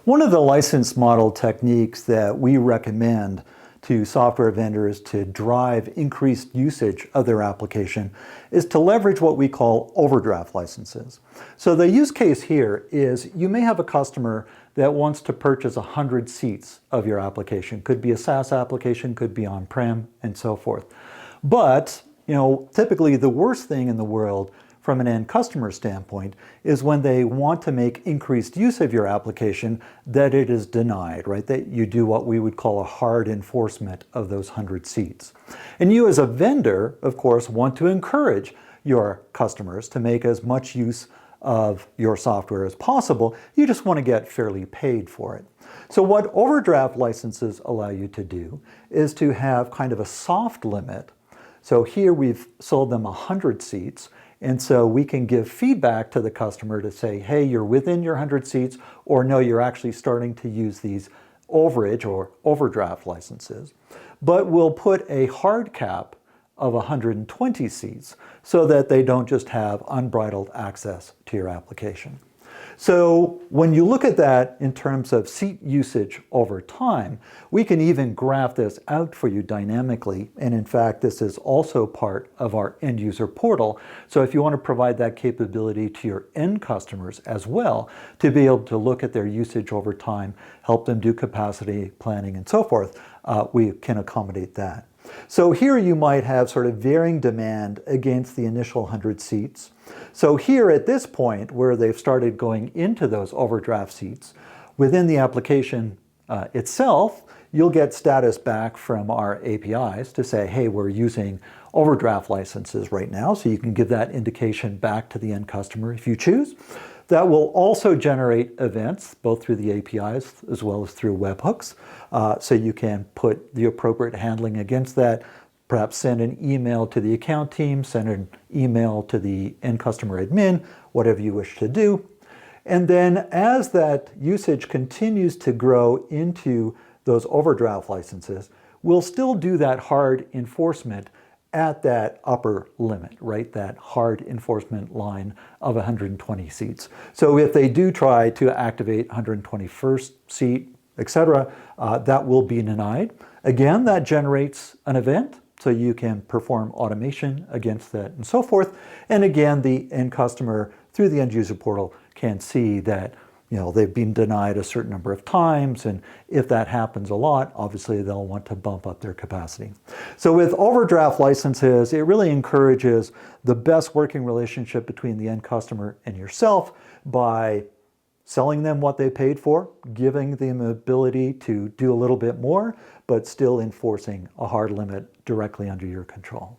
One of the license model techniques that we recommend to software vendors to drive increased usage of their application is to leverage what we call overdraft licenses. So the use case here is you may have a customer that wants to purchase 100 seats of your application. Could be a SaaS application, could be on-prem, and so forth. But, typically the worst thing in the world from an end customer standpoint is when they want to make increased use of your application, that it is denied, right? That you do what we would call a hard enforcement of those 100 seats. And you as a vendor, of course, want to encourage your customers to make as much use of your software as possible. You just want to get fairly paid for it. So what overdraft licenses allow you to do is to have kind of a soft limit. So here we've sold them 100 seats. And so we can give feedback to the customer to say, hey, you're within your 100 seats, or no, you're actually starting to use these overage or overdraft licenses. But we'll put a hard cap of 120 seats so that they don't just have unbridled access to your application. So when you look at that in terms of seat usage over time, we can even graph this out for you dynamically. And in fact, this is also part of our end user portal. So if you want to provide that capability to your end customers as well, to be able to look at their usage over time, help them do capacity planning and so forth, we can accommodate that. So here you might have sort of varying demand against the initial 100 seats. So here at this point where they've started going into those overdraft seats, within the application itself, you'll get status back from our APIs to say, hey, we're using overdraft licenses right now. So you can give that indication back to the end customer if you choose. That will also generate events, both through the APIs as well as through webhooks. So you can put the appropriate handling against that, perhaps send an email to the account team, send an email to the end customer admin, whatever you wish to do. And then as that usage continues to grow into those overdraft licenses, we'll still do that hard enforcement at that upper limit, right? That hard enforcement line of 120 seats. So if they do try to activate 121st seat, etc., that will be denied. Again, that generates an event, so you can perform automation against that and so forth. And again, the end customer through the end user portal can see that they've been denied a certain number of times, and if that happens a lot, obviously they'll want to bump up their capacity. So with overdraft licenses, it really encourages the best working relationship between the end customer and yourself by selling them what they paid for, giving them the ability to do a little bit more, but still enforcing a hard limit directly under your control.